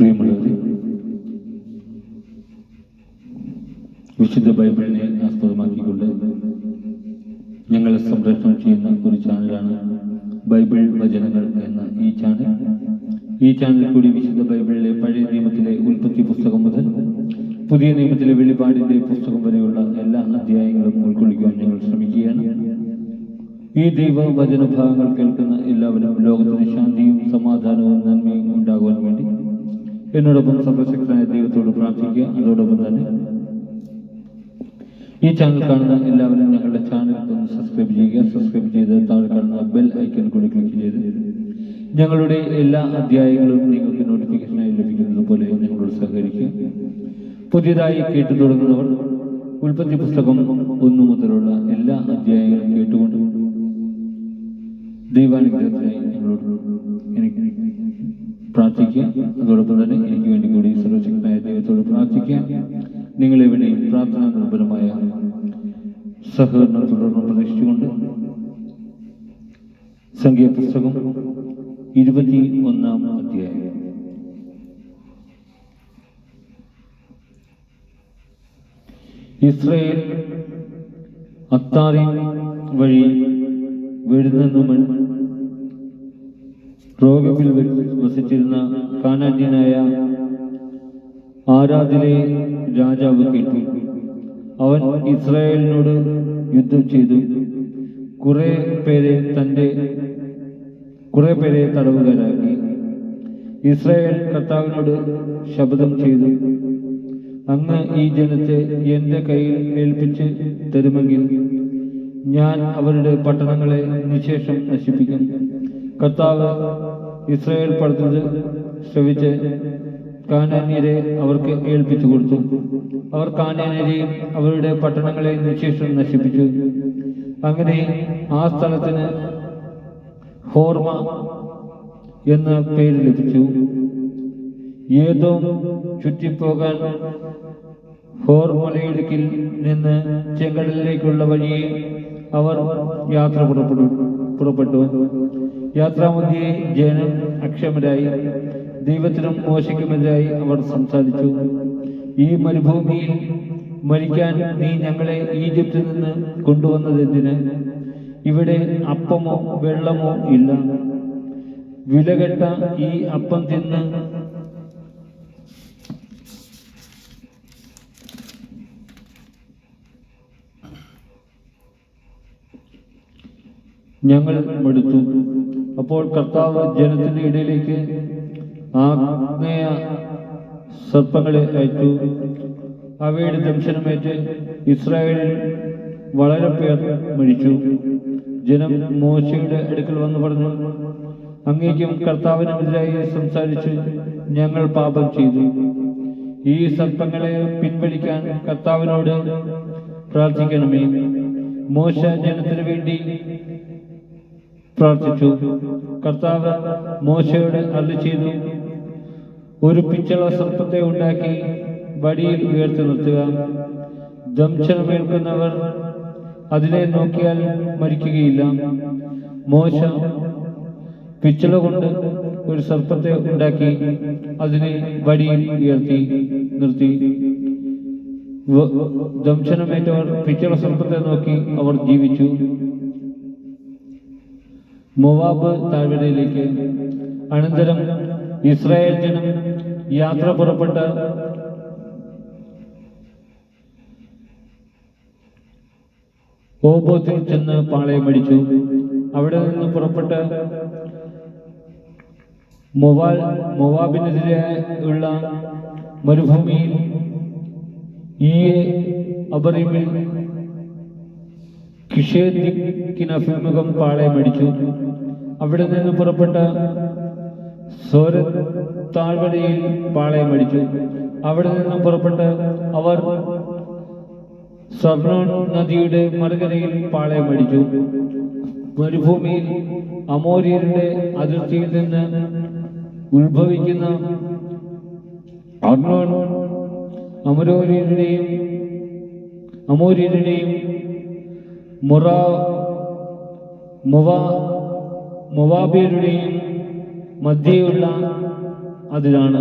പ്രിയമുള്ളവരെ, വിശുദ്ധ ബൈബിളിനെ ആസ്പദമാക്കിക്കൊണ്ട് ഞങ്ങൾ സംപ്രേഷണം ചെയ്യുന്ന ഒരു ചാനലാണ് ബൈബിൾ വചനങ്ങൾ എന്ന ഈ ചാനൽ. ഈ ചാനലിൽ കൂടി വിശുദ്ധ ബൈബിളിലെ പഴയ നിയമത്തിലെ ഉൽപ്പത്തി പുസ്തകം മുതൽ പുതിയ നിയമത്തിലെ വെളിപാടിന്റെ പുസ്തകം വരെയുള്ള എല്ലാ അധ്യായങ്ങളും ഉൾക്കൊള്ളിക്കുവാൻ ഞങ്ങൾ ശ്രമിക്കുകയാണ്. ഈ ദൈവവചന ഭാഗങ്ങൾ കേൾക്കുന്ന എല്ലാവരും ലോകത്തിന് ശാന്തിയും സമാധാനവും നന്മയും ഉണ്ടാകുവാൻ വേണ്ടി എന്നോടൊപ്പം സർവശക്തനായ ദൈവത്തോട് പ്രാർത്ഥിക്കുക. അതോടൊപ്പം തന്നെ ഈ ചാനൽ കാണുന്ന എല്ലാവരും ഞങ്ങളുടെ ചാനൽ ഒന്ന് സബ്സ്ക്രൈബ് ചെയ്യുക. സബ്സ്ക്രൈബ് ചെയ്ത് താഴെ കാണുന്ന ബെൽ ഐക്കൺ കൂടി ക്ലിക്ക് ചെയ്ത് ഞങ്ങളുടെ എല്ലാ അധ്യായങ്ങളും നിങ്ങൾക്ക് നോട്ടിഫിക്കേഷനായി ലഭിക്കുന്നത് പോലെ ഞങ്ങളോട് സഹകരിക്കുക. പുതിയതായി കേട്ടു തുടങ്ങുന്നവർ ഉൽപ്പത്തി പുസ്തകം 1 മുതലുള്ള എല്ലാ അധ്യായങ്ങളും കേട്ടുകൊണ്ട് ദൈവാനുഗ്രഹത്തിനായി ഞങ്ങളോട് എനിക്ക് പ്രാർത്ഥിക്കുക. അതോടൊപ്പം തന്നെ എനിക്ക് വേണ്ടി കൂടി സർവശക്തനായ ദൈവത്തോട് പ്രാർത്ഥിക്കുക. നിങ്ങളെവിടെയും പ്രാർത്ഥനാ നിർഭരമായ സഹകരണം തുടർന്ന് പ്രതീക്ഷിച്ചുകൊണ്ട് സംഖ്യാപുസ്തകം 21-ാം അധ്യായം. ഇസ്രായേൽ അത്താറി വഴി വെടിനിന്നും റോഗബിൽ വസിച്ചിരുന്ന കാനാന്യനായ ആരാദിലെ രാജാവ് കേട്ടു. അവൻ ഇസ്രായേലിനോട് യുദ്ധം ചെയ്തു കുറെ പേരെ തടവുകാരാക്കി. ഇസ്രായേൽ കർത്താവിനോട് ശപഥം ചെയ്തു, അങ്ങ് ഈ ജനത്തെ എന്റെ കയ്യിൽ ഏൽപ്പിച്ച് തരുമെങ്കിൽ ഞാൻ അവരുടെ പട്ടണങ്ങളെ നിശേഷം നശിപ്പിക്കും. കർത്താവ് ഇസ്രായേൽ പറഞ്ഞത് ശ്രവിച്ച് കാനാന്യരെ അവർക്ക് ഏൽപ്പിച്ചു കൊടുത്തു. അവർ കാനാന്യരെയും അവരുടെ പട്ടണങ്ങളെ നിശേഷം നശിപ്പിച്ചു. അങ്ങനെ ആ സ്ഥലത്തിന് ഹോർമ എന്ന പേര് ലഭിച്ചു. ഏദോം ചുറ്റിപ്പോകാൻ ഹോർ മലയിടുക്കിൽ നിന്ന് ചെങ്കടലിലേക്കുള്ള വഴിയെ അവർ യാത്ര പുറപ്പെട്ടു. യാത്രാമധ്യേ ജനം അക്ഷമരായി. ദൈവത്തിനും മോശയ്ക്കുമെതിരായി അവർ സംസാരിച്ചു. ഈ മരുഭൂമിയിൽ മരിക്കാൻ നീ ഞങ്ങളെ ഈജിപ്തിൽ നിന്ന് കൊണ്ടുവന്നതെന്തിന്? ഇവിടെ അപ്പമോ വെള്ളമോ ഇല്ല. വിലകെട്ട ഈ അപ്പം തിന്ന് ഞങ്ങൾ മടുത്തു. അപ്പോൾ കർത്താവ് ജനത്തിന്റെ ഇടയിലേക്ക് ആഗ്നേയ സർപ്പങ്ങളെ അയച്ചു. അവയുടെ ദംശനമേറ്റ് ഇസ്രായേലിൽ വളരെ പേർ മരിച്ചു. ജനം മോശയുടെ അടുക്കൽ വന്ന് പറഞ്ഞു, അങ്ങേക്കും കർത്താവിനെതിരായി സംസാരിച്ച് ഞങ്ങൾ പാപം ചെയ്തു. ഈ സർപ്പങ്ങളെ പിൻവലിക്കാൻ കർത്താവിനോട് പ്രാർത്ഥിക്കണമേ. മോശ ജനത്തിനു വേണ്ടി പ്രാർത്ഥിച്ചു. കർത്താവ് മോശയോട് അരുളിച്ചെയ്തു, ഒരു പിച്ചള സർപ്പത്തെ ഉണ്ടാക്കി വടിയിൽ ഉയർത്തി നിർത്തുക. ദംശനമേൽക്കുന്നവർ അതിനെ നോക്കിയാൽ മരിക്കുകയില്ല. മോശ പിച്ചള കൊണ്ട് ഒരു സർപ്പത്തെ ഉണ്ടാക്കി അതിനെ വടിയിൽ ഉയർത്തി നിർത്തി. ദംശനമേറ്റവർ പിച്ചള സർപ്പത്തെ നോക്കി അവർ ജീവിച്ചു. മോവാബ് താഴ്വരയിലേക്ക്. അനന്തരം ഇസ്രായേൽ ജനം യാത്ര പുറപ്പെട്ട് ഓബോത്തിൽ ചെന്ന് പാളയമടിച്ചു. അവിടെ നിന്ന് പുറപ്പെട്ട് മൊവാബിനെതിരെയുള്ള മരുഭൂമിയിൽ അബറീമിൽ കിഷേത്തിനഭിമുഖം പാളയമടിച്ചു. അവിടെ നിന്ന് പുറപ്പെട്ട സോരത്ത് താഴ്വരയിൽ പാളയമടിച്ചു. അവിടെ നിന്ന് പുറപ്പെട്ട് അവർ സർണോൻ നദിയുടെ മറുകരയിൽ പാളയമടിച്ചു. മരുഭൂമിയിൽ അമോര്യരുടെ അതിർത്തിയിൽ നിന്ന് ഉത്ഭവിക്കുന്ന അർണോൻ അമോര്യരുടെയും മൊവാബിയരുടെയും മധ്യയുള്ള അതിലാണ്.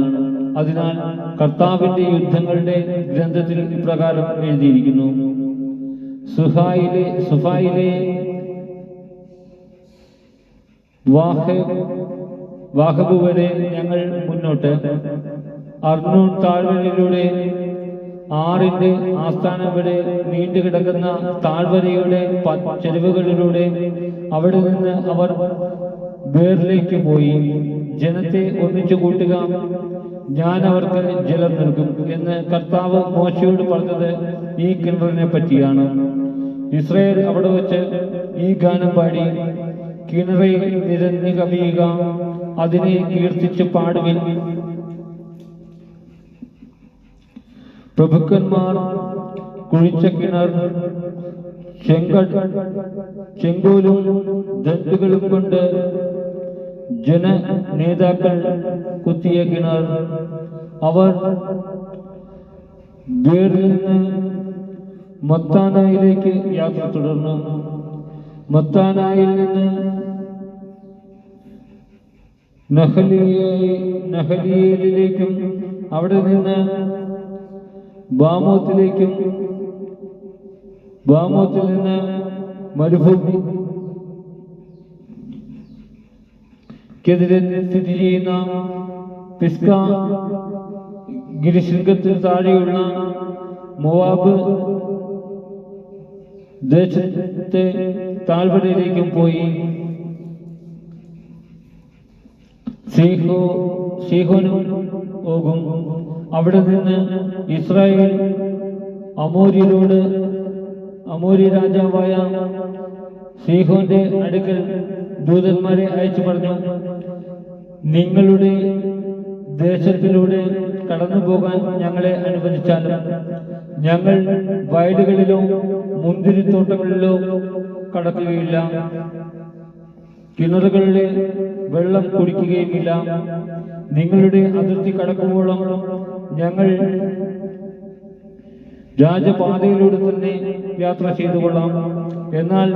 അതിനാൽ കർത്താവിന്റെ യുദ്ധങ്ങളുടെ ഗ്രന്ഥത്തിൽ ഇപ്രകാരം എഴുതിയിരിക്കുന്നു: സുഫായിലെ വാഹബ് വരെ ഞങ്ങൾ മുന്നോട്ട്, അർണൂൺ താഴ്വരയിലൂടെ ആറിന്റെ ആസ്ഥാനം വരെ നീണ്ടുകിടക്കുന്ന താഴ്വരയുടെ ചെരുവുകളിലൂടെ അവിടെ നിന്ന് അവർ ബേറിലേക്ക് പോയി. ജനത്തെ ഒന്നിച്ചു കൂട്ടുക, ഞാൻ അവർക്ക് ജലം നൽകും എന്ന് കർത്താവ് മോശയോട് പറഞ്ഞത് ഈ കിണറിനെ പറ്റിയാണ്. ഇസ്രായേൽ അവിടെ വെച്ച് ഈ ഗാനം പാടി: കിണറെ നിരഞ്ഞു കവിയുക, അതിനെ കീർത്തിച്ച് പാടുവിൻ. പ്രഭുക്കന്മാർ കുഴിച്ച കിണർ, ചെങ്കോലും ദണ്ടുകളും കൊണ്ട് നേതാക്കൾ കുത്തിയ കിണർ. അവർ ബേറിൽ നിന്ന് മത്താനായിലേക്ക് യാത്ര തുടർന്നു. മത്താനായിൽ നിന്ന് നഹലിയേലിലേക്കും അവിടെ നിന്ന് ബാമോത്തിലേക്കും, ബാമോത്തിൽ നിന്ന് മരുഭൂമിക്കെതിരെ സ്ഥിതി ചെയ്യുന്ന പിസ്ക ഗിരിശൃംഗത്തിന് താഴെയുള്ള മോവാബ് ദേശത്തെ താഴ്വരയിലേക്കും പോയി. സീഹോനും ഓഗും. അവിടെ നിന്ന് ഇസ്രായേൽ അമോരി രാജാവായ സീഹോന്റെ അടുക്കൽ ദൂതന്മാരെ അയച്ചു പറഞ്ഞു: നിങ്ങളുടെ ദേശത്തിലൂടെ കടന്നു പോകാൻ ഞങ്ങളെ അനുവദിച്ചാലും ഞങ്ങൾ വയലുകളിലോ മുന്തിരിത്തോട്ടങ്ങളിലോ കടക്കുകയില്ല, കിണറുകളിലെ വെള്ളം കുടിക്കുകയുമില്ല. നിങ്ങളുടെ അതിർത്തി കടക്കുമ്പോഴും ഞങ്ങൾ രാജപാതയിലൂടെ തന്നെ യാത്ര ചെയ്തു കൊള്ളാം. എന്നാൽ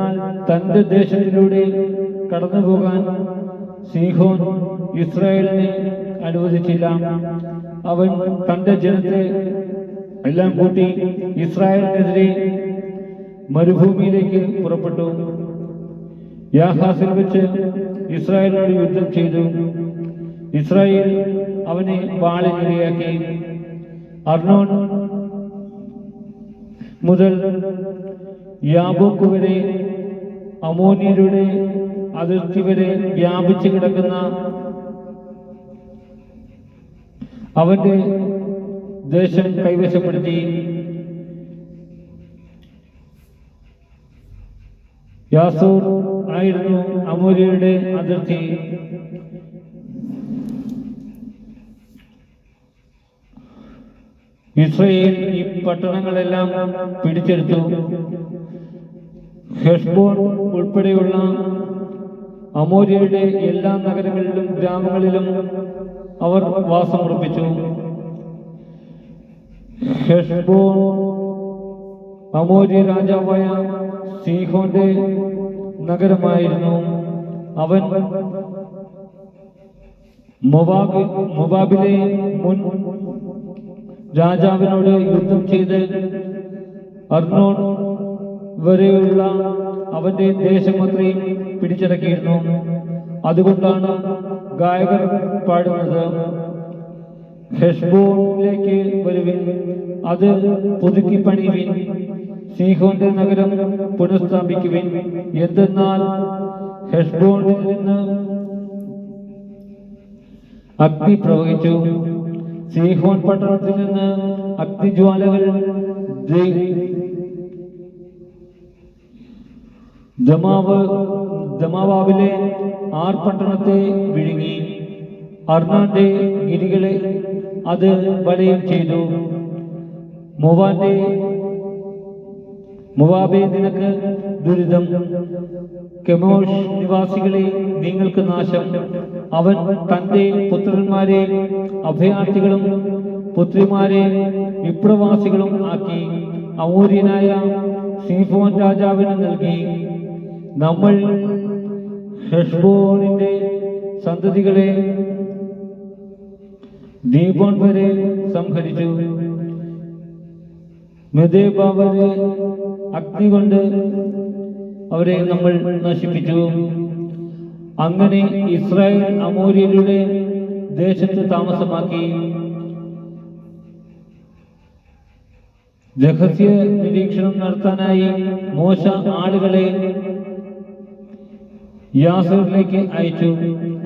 തന്റെ ദേശത്തിലൂടെ കടന്നു പോകാൻ സീഹോൻ ഇസ്രായേലിനെ അനുവദിച്ചില്ല. അവൻ തന്റെ ജനത്തെ എല്ലാം കൂട്ടി ഇസ്രായേലിനെതിരെ മരുഭൂമിയിലേക്ക് പുറപ്പെട്ടു. യാഹാസിൽ വെച്ച് ഇസ്രായേലിനോട് യുദ്ധം ചെയ്തു. ഇസ്രായേൽ അവനെ വാളിനിരയാക്കി. അർണോൻ മുതൽ യാബോക്ക് വരെ, അമോന്യരുടെ അതിർത്തി വരെ വ്യാപിച്ചു കിടക്കുന്ന അവന്റെ ദേശം കൈവശപ്പെടുത്തി. യാസൂർ ആയിരുന്നു അമോര്യരുടെ അതിർത്തി. ഇസ്രായേൽ ഈ പട്ടണങ്ങളെല്ലാം പിടിച്ചെടുത്തു. ഹെഷ്ബോൺ ഉൾപ്പെടെയുള്ള അമോര്യരുടെ എല്ലാ നഗരങ്ങളിലും ഗ്രാമങ്ങളിലും അവർ വാസമുറപ്പിച്ചു. ഹെഷ്ബോൺ അമോര്യ രാജാവായ സീഹോന്റെ നഗരമായിരുന്നു. അവൻ മൊവാബിലെ മുൻ രാജാവിനോട് യുദ്ധം ചെയ്ത് അർണോൺ വരെയുള്ള അവന്റെ ദേശമത്രയും പിടിച്ചടക്കിയിരുന്നു. അതുകൊണ്ടാണ് ഗായകർ പാടുന്നത്: ഹെഷ്ബോണിലേക്ക് വരുവിൻ, അത് പുതുക്കി പണിയുവിൻ, സീഹോന്റെ നഗരം പുനഃസ്ഥാപിക്കുവിൻ. എന്തെന്നാൽ ഹെഷ്ബോണിൽ നിന്ന് അഗ്നി പ്രവഹിച്ചു, സീഹോൻ പട്ടണത്തിൽ നിന്ന് അഗ്നിജ്വാലകൾ ദമാവാവിലെ പട്ടണത്തെ വിഴുങ്ങി. അർണോന്റെ ഗിരികളെ അത് വലയം ചെയ്തു. മൊവാബേ, നിനക്ക് ദുരിതം. കെമോഷ് നിവാസികളെ, നിങ്ങൾക്ക് നാശം. അവൻ തന്റെ പുത്രന്മാരെ അഭയാർത്ഥികളും പുത്രിമാരെ വിപ്രവാസികളും ആക്കി അമോര്യനായ സീഹോൻ രാജാവിന് നൽകി. നമ്മൾ ഹെഷ്ബോണിന്റെ സന്തതികളെ ദീപോൺ വരെ സംഹരിച്ചു. മെദേബ വരെ അഗ്നി കൊണ്ട് അവരെ നമ്മൾ നശിപ്പിച്ചു. അങ്ങനെ ഇസ്രായേൽ അമോര്യരുടെ ദേശത്ത് താമസമാക്കി. രഹസ്യ നിരീക്ഷണം നടത്താനായി മോശ ആളുകളെ യാസറിലേക്ക് അയച്ചു.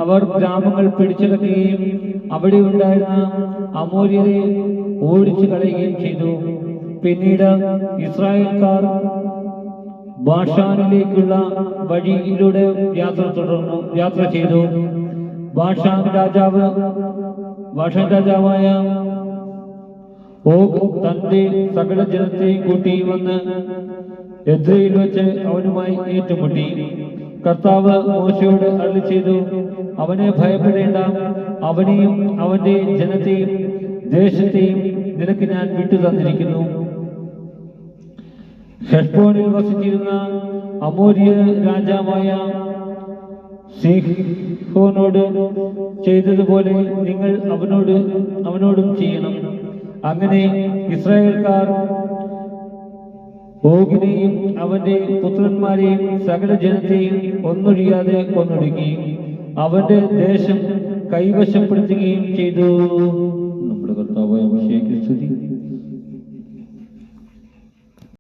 അവർ ഗ്രാമങ്ങൾ പിടിച്ചടക്കുകയും അവിടെ ഉണ്ടായിരുന്ന അമോര്യരെ ഓടിച്ചു കളയുകയും ചെയ്തു. പിന്നീട് ഇസ്രായേൽക്കാർ ബാഷാനിലേക്കുള്ള വഴിയിലൂടെ യാത്ര ചെയ്തു. ബാഷാൻ രാജാവായ ഓഗ് തന്റെ സകല ജനത്തെയും കൂട്ടി വന്ന് എദ്രയിൽ വെച്ച് അവനുമായി ഏറ്റുമുട്ടി. കർത്താവ് മോശയോട് അരുളി ചെയ്തു, അവനെ ഭയപ്പെടേണ്ട, അവനെയും അവന്റെ ജനത്തെയും ദേശത്തെയും നിനക്ക് ഞാൻ വിട്ടു തന്നിരിക്കുന്നു. ഹെഷ്ബോനിൽ വസിച്ചിരുന്ന അമോര്യ രാജാവായ സീഹോനോട് ചെയ്തതുപോലെ നിങ്ങൾ അവനോടും ചെയ്യണം. അങ്ങനെ ഇസ്രായേൽക്കാർ ഓഗിനെയും അവന്റെ പുത്രന്മാരെയും സകല ജനത്തെയും ഒന്നൊഴിയാതെ കൊന്നൊടുക്കി അവന്റെ ദേശം കൈവശപ്പെടുത്തുകയും ചെയ്തു. നമ്മുടെ കർത്താവായ യേശുവേ സ്തുതി.